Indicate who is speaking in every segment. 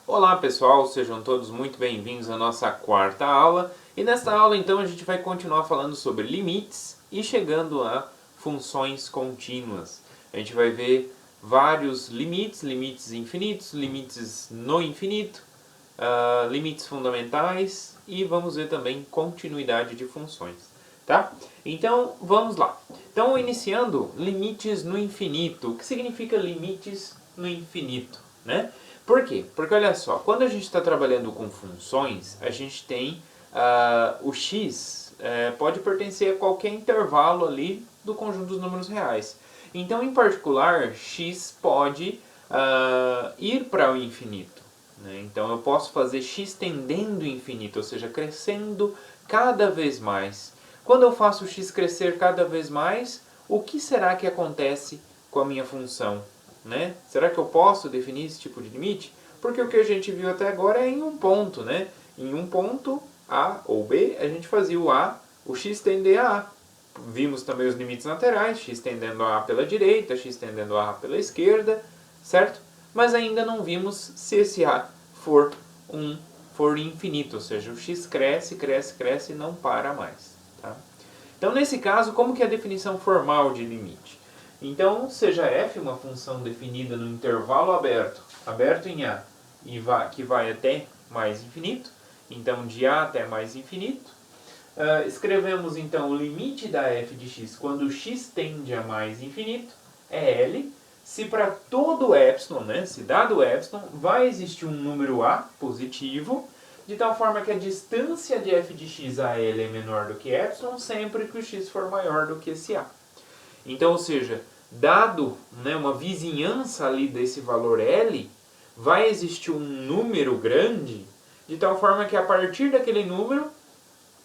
Speaker 1: Olá pessoal, sejam todos muito bem-vindos à nossa quarta aula. E nesta aula então a gente vai continuar falando sobre limites e chegando a funções contínuas. A gente vai ver vários limites, limites infinitos, limites no infinito, limites fundamentais e vamos ver também continuidade de funções. Tá? Então vamos lá. Então iniciando limites no infinito. O que significa limites no infinito? Né? Por quê? Porque olha só, quando a gente está trabalhando com funções, a gente tem o x pode pertencer a qualquer intervalo ali do conjunto dos números reais. Então, em particular, x pode ir para o infinito. Né? Então, eu posso fazer x tendendo ao infinito, ou seja, crescendo cada vez mais. Quando eu faço o x crescer cada vez mais, o que será que acontece com a minha função? Né? Será que eu posso definir esse tipo de limite? Porque o que a gente viu até agora é em um ponto. Né? Em um ponto, A ou B, a gente fazia o x tender a A. Vimos também os limites laterais, x tendendo a A pela direita, x tendendo a A pela esquerda, certo? Mas ainda não vimos se esse A for infinito, ou seja, o x cresce, cresce, cresce e não para mais. Tá? Então, nesse caso, como que é a definição formal de limite? Então, seja f uma função definida no intervalo aberto em A, que vai até mais infinito, então de A até mais infinito. Escrevemos então o limite da f de x quando x tende a mais infinito, é L, se para todo epsilon, né, se dado epsilon, vai existir um número A positivo, de tal forma que a distância de f de x a L é menor do que epsilon, sempre que o x for maior do que esse A. Então, ou seja, dado, né, uma vizinhança ali desse valor L, vai existir um número grande, de tal forma que a partir daquele número,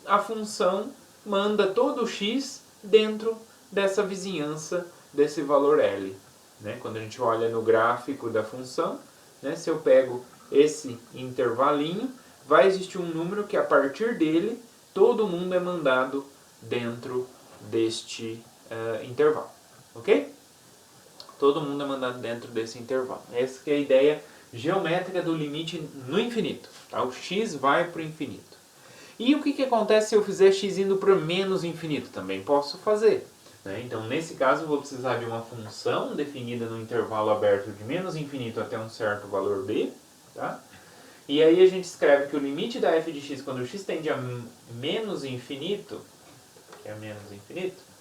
Speaker 1: a função manda todo o x dentro dessa vizinhança desse valor L. Né? Quando a gente olha no gráfico da função, né, se eu pego esse intervalinho, vai existir um número que a partir dele, todo mundo é mandado dentro deste intervalo. Ok? Todo mundo é mandado dentro desse intervalo. Essa que é a ideia geométrica do limite no infinito. Tá? O x vai para o infinito. E o que acontece se eu fizer x indo para menos infinito? Também posso fazer. Né? Então, nesse caso, eu vou precisar de uma função definida no intervalo aberto de menos infinito até um certo valor b. Tá? E aí a gente escreve que o limite da f de x quando o x tende a menos infinito, que é menos infinito,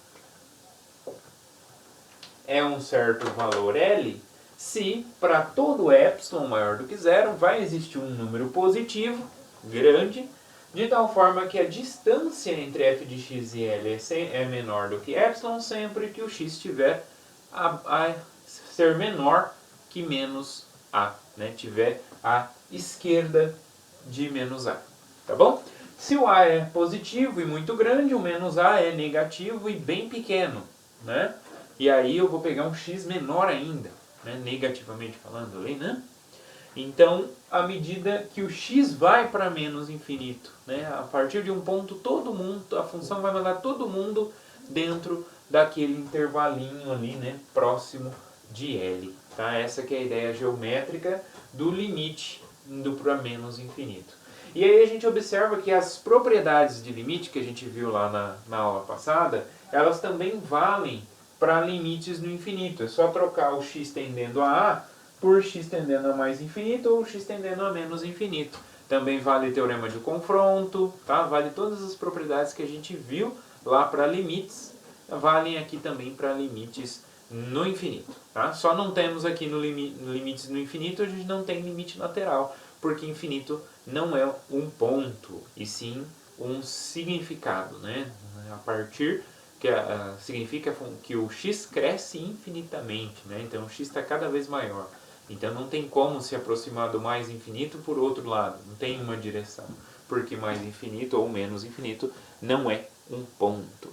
Speaker 1: é um certo valor L, se para todo epsilon maior do que zero vai existir um número positivo, grande, de tal forma que a distância entre f de x e L é menor do que epsilon sempre que o x tiver a ser menor que menos a, né? Tiver a esquerda de menos a. Tá bom? Se o a é positivo e muito grande, o menos a é negativo e bem pequeno. Né? E aí eu vou pegar um x menor ainda, né? Negativamente falando ali, né? Então, à medida que o x vai para menos infinito, né? A partir de um ponto, a função vai mandar todo mundo dentro daquele intervalinho ali, né? Próximo de L. Tá? Essa que é a ideia geométrica do limite indo para menos infinito. E aí a gente observa que as propriedades de limite que a gente viu lá na aula passada, elas também valem para limites no infinito. É só trocar o x tendendo a A por x tendendo a mais infinito ou x tendendo a menos infinito. Também vale o teorema de confronto, tá? Vale todas as propriedades que a gente viu lá para limites, valem aqui também para limites no infinito. Tá? Só não temos aqui no limites no infinito, a gente não tem limite lateral, porque infinito não é um ponto, e sim um significado. Né? A partir que significa que o x cresce infinitamente, né? Então o x está cada vez maior. Então não tem como se aproximar do mais infinito por outro lado, não tem uma direção, porque mais infinito ou menos infinito não é um ponto.